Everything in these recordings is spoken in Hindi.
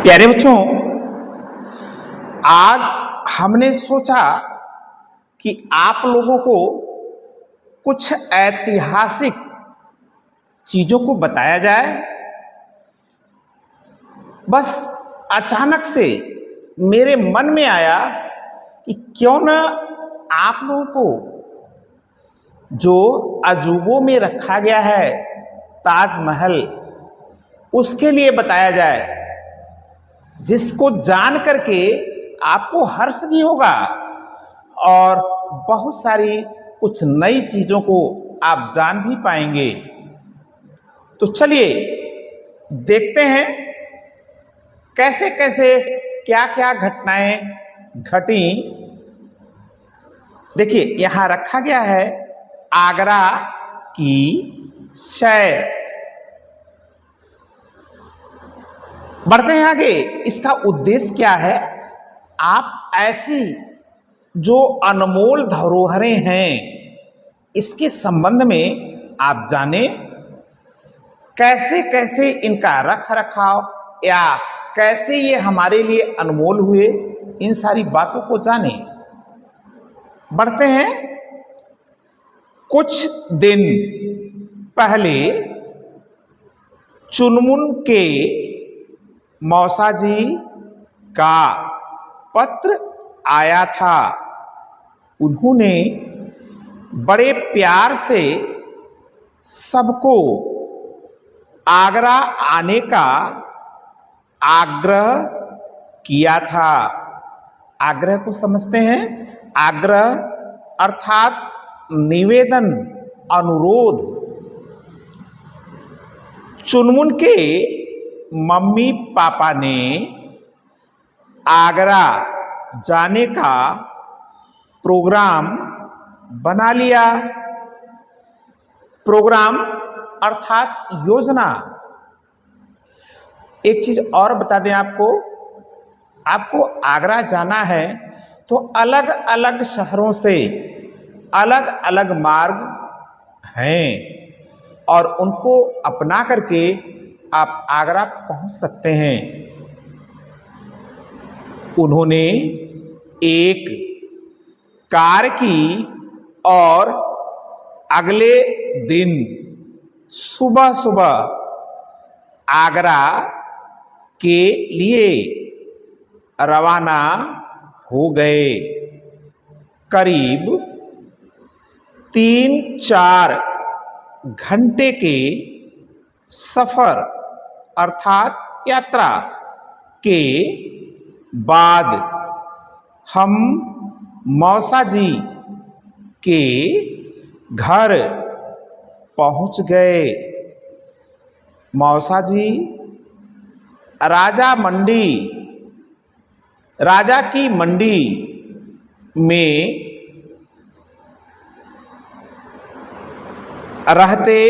प्यारे बच्चों, आज हमने सोचा कि आप लोगों को कुछ ऐतिहासिक चीजों को बताया जाए। बस अचानक से मेरे मन में आया कि क्यों ना आप लोगों को जो अजूबों में रखा गया है ताजमहल, उसके लिए बताया जाए, जिसको जान करके आपको हर्ष भी होगा और बहुत सारी कुछ नई चीजों को आप जान भी पाएंगे। तो चलिए देखते हैं कैसे कैसे क्या क्या घटनाएं घटी। देखिए, यहां रखा गया है आगरा की सैर। बढ़ते हैं आगे। इसका उद्देश्य क्या है? आप ऐसी जो अनमोल धरोहरें हैं, इसके संबंध में आप जाने, कैसे कैसे इनका रख रखाव या कैसे ये हमारे लिए अनमोल हुए, इन सारी बातों को जाने। बढ़ते हैं। कुछ दिन पहले चुनमुन के मौसा जी का पत्र आया था। उन्होंने बड़े प्यार से सबको आगरा आने का आग्रह किया था। आग्रह को समझते हैं? आग्रह अर्थात निवेदन, अनुरोध। चुनमुन के मम्मी पापा ने आगरा जाने का प्रोग्राम बना लिया। प्रोग्राम अर्थात योजना। एक चीज और बता दें आपको आगरा जाना है तो अलग अलग शहरों से अलग अलग मार्ग हैं और उनको अपना करके आप आगरा पहुंच सकते हैं। उन्होंने एक कार की और अगले दिन सुबह सुबह आगरा के लिए रवाना हो गए। करीब 3-4 घंटे के सफर अर्थात यात्रा के बाद हम मौसा जी के घर पहुंच गए। मौसा जी राजा की मंडी में रहते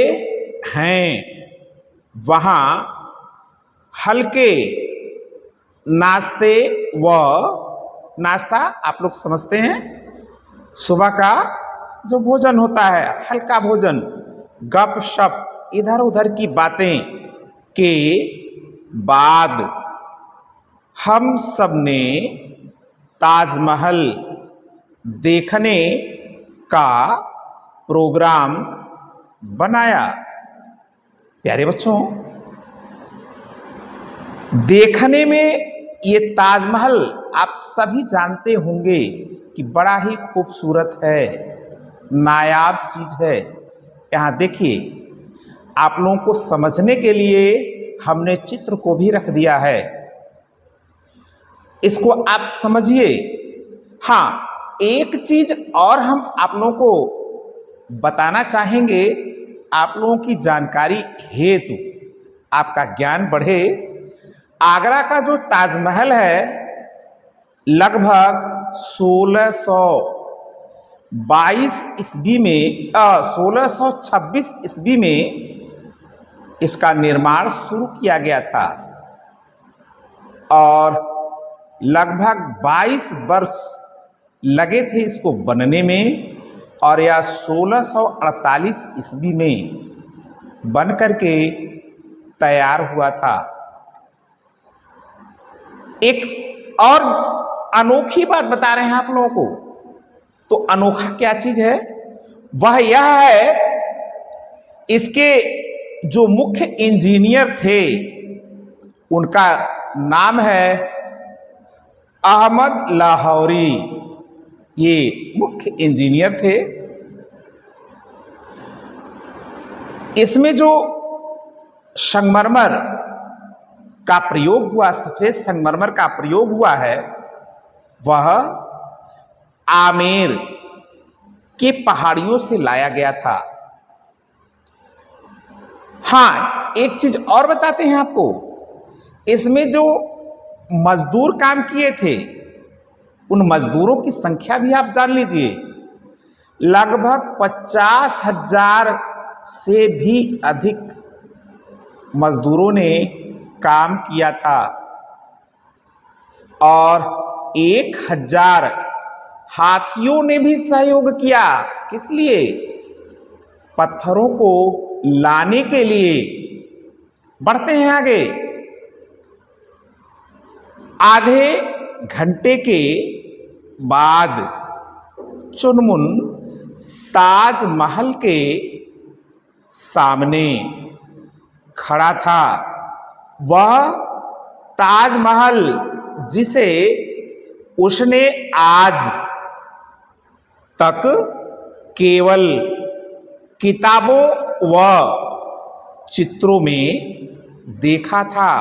हैं। वहाँ हल्के नाश्ता आप लोग समझते हैं, सुबह का जो भोजन होता है, हल्का भोजन, गपशप, इधर उधर की बातें के बाद हम सब ने ताजमहल देखने का प्रोग्राम बनाया। प्यारे बच्चों, देखने में ये ताजमहल आप सभी जानते होंगे कि बड़ा ही खूबसूरत है, नायाब चीज है। यहां देखिए, आप लोगों को समझने के लिए हमने चित्र को भी रख दिया है, इसको आप समझिए। हाँ, एक चीज और हम आप लोगों को बताना चाहेंगे, आप लोगों की जानकारी हेतु, आपका ज्ञान बढ़े। आगरा का जो ताजमहल है लगभग 1626 ईस्वी में इसका निर्माण शुरू किया गया था और लगभग 22 वर्ष लगे थे इसको बनने में, और यह 1648 ईस्वी में बन करके तैयार हुआ था। एक और अनोखी बात बता रहे हैं आप लोगों को। तो अनोखा क्या चीज है? वह यह है, इसके जो मुख्य इंजीनियर थे उनका नाम है अहमद लाहौरी। ये मुख्य इंजीनियर थे। इसमें जो संगमरमर का प्रयोग हुआ, सफेद संगमरमर का प्रयोग हुआ है, वह आमेर के पहाड़ियों से लाया गया था। हां, एक चीज और बताते हैं आपको, इसमें जो मजदूर काम किए थे उन मजदूरों की संख्या भी आप जान लीजिए, लगभग 50,000 से भी अधिक मजदूरों ने काम किया था और 1,000 हाथियों ने भी सहयोग किया। किस लिए? पत्थरों को लाने के लिए। बढ़ते हैं आगे। आधे घंटे के बाद चुनमुन ताजमहल के सामने खड़ा था। वह ताजमहल जिसे उसने आज तक केवल किताबों व चित्रों में देखा था।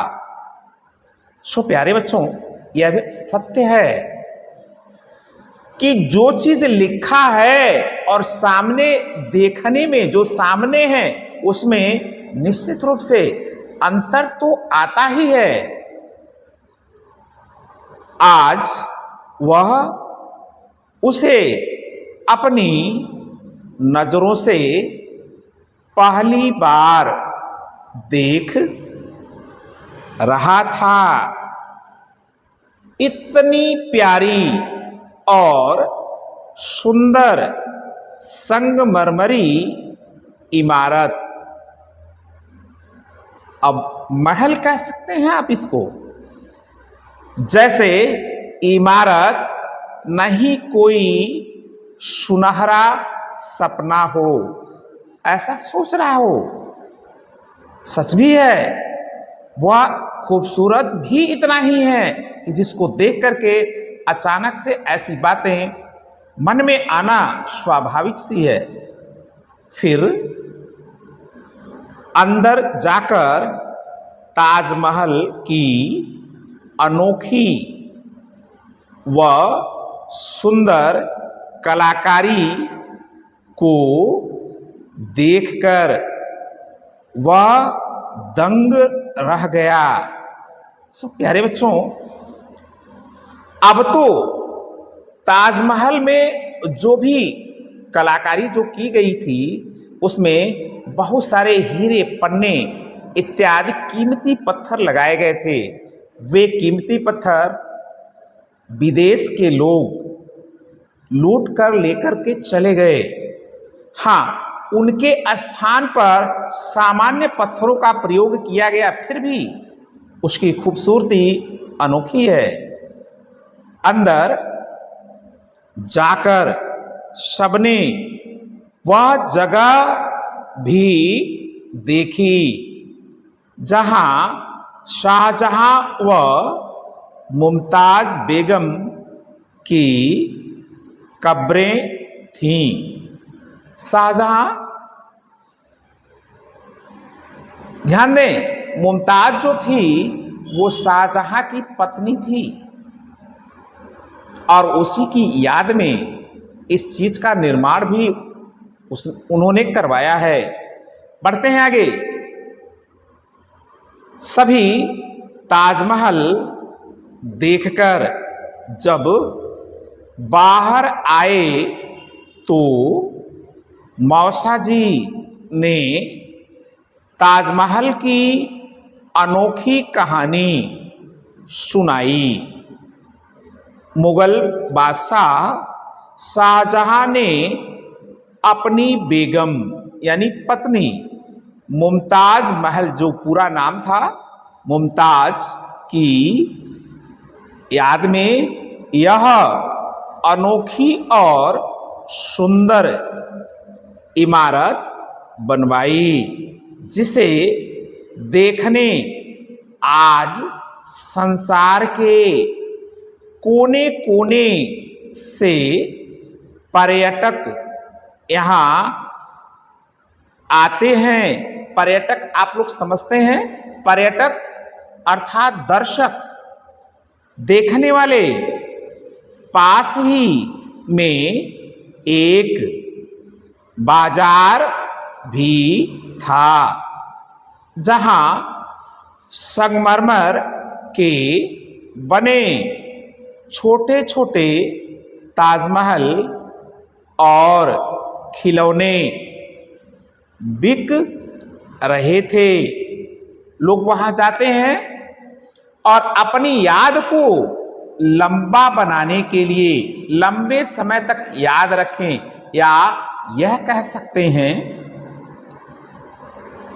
सो प्यारे बच्चों, यह भी सत्य है कि जो चीज लिखा है और सामने देखने में जो सामने है उसमें निश्चित रूप से अंतर तो आता ही है। आज वह उसे अपनी नजरों से पहली बार देख रहा था। इतनी प्यारी और सुंदर संगमरमरी इमारत, अब महल कह सकते हैं आप इसको, जैसे इमारत नहीं कोई सुनहरा सपना हो, ऐसा सोच रहा हो। सच भी है, वह खूबसूरत भी इतना ही है कि जिसको देख करके अचानक से ऐसी बातें मन में आना स्वाभाविक सी है। फिर अंदर जाकर ताजमहल की अनोखी व सुंदर कलाकारी को देखकर वह दंग रह गया। सो प्यारे बच्चों, अब तो ताजमहल में जो भी कलाकारी जो की गई थी उसमें बहुत सारे हीरे, पन्ने इत्यादि कीमती पत्थर लगाए गए थे। वे कीमती पत्थर विदेश के लोग लूट कर लेकर के चले गए। हाँ, उनके स्थान पर सामान्य पत्थरों का प्रयोग किया गया, फिर भी उसकी खूबसूरती अनोखी है। अंदर जाकर सबने वह जगह भी देखी जहां शाहजहां व मुमताज बेगम की कब्रें थीं। शाहजहां, ध्यान दें, मुमताज जो थी वो शाहजहां की पत्नी थी और उसी की याद में इस चीज का निर्माण भी उन्होंने करवाया है। बढ़ते हैं आगे। सभी ताजमहल देखकर जब बाहर आए तो मौसा जी ने ताजमहल की अनोखी कहानी सुनाई। मुगल बादशाह शाहजहां ने अपनी बेगम यानी पत्नी मुमताज महल, जो पूरा नाम था मुमताज की याद में यह अनोखी और सुंदर इमारत बनवाई, जिसे देखने आज संसार के कोने कोने से पर्यटक यहाँ आते हैं। पर्यटक आप लोग समझते हैं, पर्यटक अर्थात दर्शक, देखने वाले। पास ही में एक बाजार भी था, जहां संगमरमर के बने छोटे छोटे ताजमहल और खिलौने बिक रहे थे। लोग वहां जाते हैं और अपनी याद को लंबा बनाने के लिए, लंबे समय तक याद रखें, या यह कह सकते हैं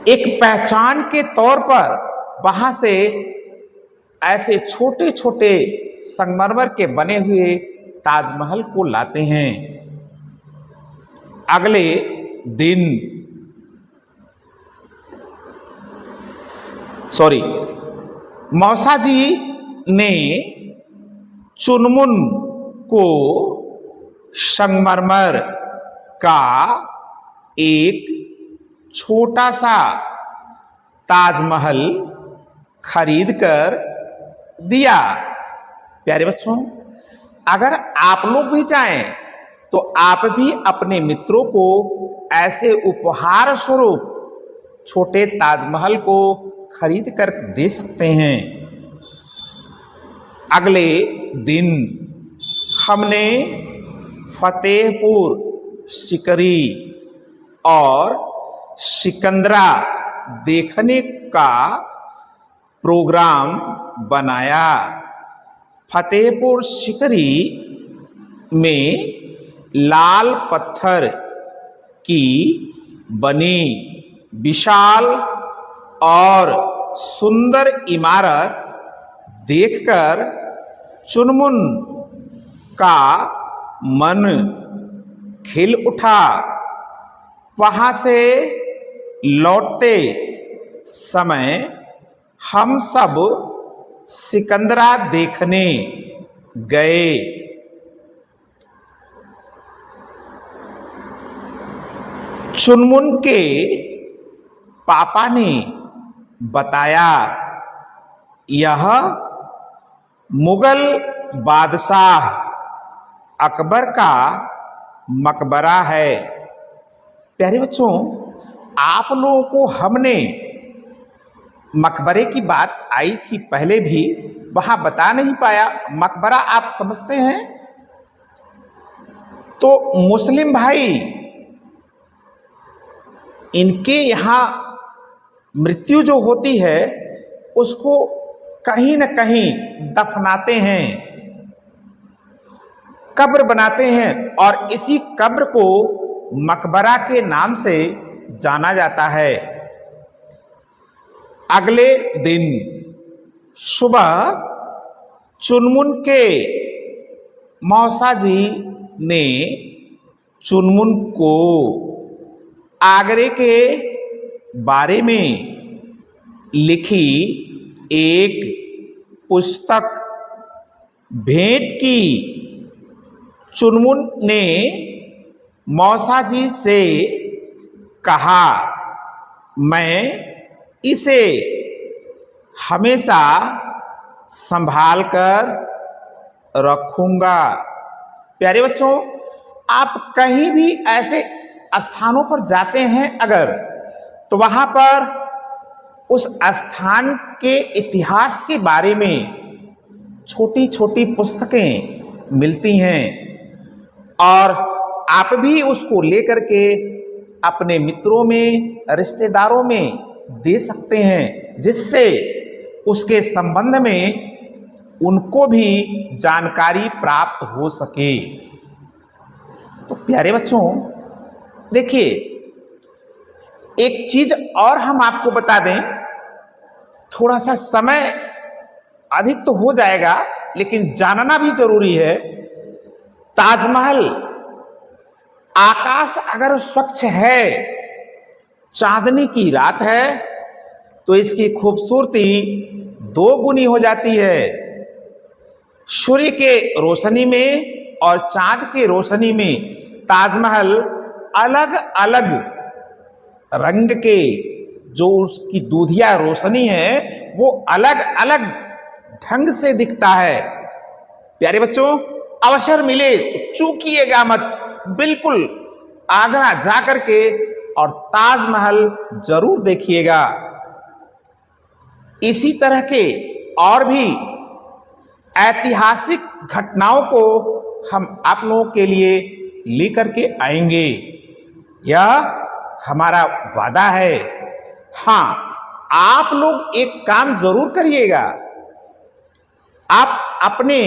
एक पहचान के तौर पर वहां से ऐसे छोटे छोटे संगमरमर के बने हुए ताजमहल को लाते हैं। अगले दिन मौसा जी ने चुनमुन को संगमरमर का एक छोटा सा ताजमहल खरीद कर दिया। प्यारे बच्चों, अगर आप लोग भी चाहें तो आप भी अपने मित्रों को ऐसे उपहार स्वरूप छोटे ताजमहल को खरीद कर दे सकते हैं। अगले दिन हमने फतेहपुर सीकरी और सिकंदरा देखने का प्रोग्राम बनाया। फतेहपुर सीकरी में लाल पत्थर की बनी विशाल और सुंदर इमारत देखकर चुनमुन का मन खिल उठा। वहां से लौटते समय हम सब सिकंदरा देखने गए। चुनमुन के पापा ने बताया, यह मुगल बादशाह अकबर का मकबरा है। प्यारे बच्चों, आप लोगों को हमने मकबरे की बात आई थी पहले भी, वहां बता नहीं पाया। मकबरा आप समझते हैं? तो मुस्लिम भाई इनके यहां मृत्यु जो होती है उसको कहीं न कहीं दफनाते हैं, कब्र बनाते हैं, और इसी कब्र को मकबरा के नाम से जाना जाता है। अगले दिन सुबह चुनमुन के मौसा जी ने चुनमुन को आगरे के बारे में लिखी एक पुस्तक भेंट की। चुनमुन ने मौसा जी से कहा, मैं इसे हमेशा संभाल कर रखूंगा। प्यारे बच्चों, आप कहीं भी ऐसे स्थानों पर जाते हैं अगर, तो वहां पर उस स्थान के इतिहास के बारे में छोटी छोटी पुस्तकें मिलती हैं, और आप भी उसको लेकर के अपने मित्रों में, रिश्तेदारों में दे सकते हैं, जिससे उसके संबंध में उनको भी जानकारी प्राप्त हो सके। तो प्यारे बच्चों, देखिए एक चीज और हम आपको बता दें, थोड़ा सा समय अधिक तो हो जाएगा, लेकिन जानना भी जरूरी है। ताजमहल, आकाश अगर स्वच्छ है, चांदनी की रात है, तो इसकी खूबसूरती दो गुनी हो जाती है। सूर्य के रोशनी में और चांद के रोशनी में ताजमहल अलग अलग रंग के, जो उसकी दूधिया रोशनी है वो अलग अलग ढंग से दिखता है। प्यारे बच्चों, अवसर मिले तो चूकिएगा मत, बिल्कुल आगरा जाकर के और ताजमहल जरूर देखिएगा। इसी तरह के और भी ऐतिहासिक घटनाओं को हम आप लोगों के लिए लेकर के आएंगे, यह हमारा वादा है। हां, आप लोग एक काम जरूर करिएगा। आप अपने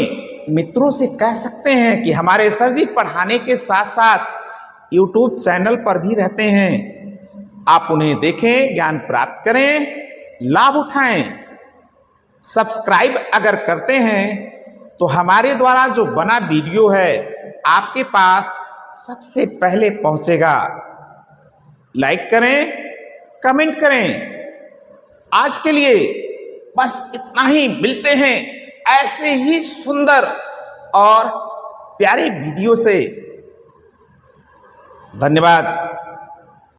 मित्रों से कह सकते हैं कि हमारे सर जी पढ़ाने के साथ साथ YouTube चैनल पर भी रहते हैं, आप उन्हें देखें, ज्ञान प्राप्त करें, लाभ उठाएं। सब्सक्राइब अगर करते हैं तो हमारे द्वारा जो बना वीडियो है आपके पास सबसे पहले पहुंचेगा। लाइक करें, कमेंट करें। आज के लिए बस इतना ही, मिलते हैं ऐसे ही सुंदर और प्यारे वीडियो से। धन्यवाद।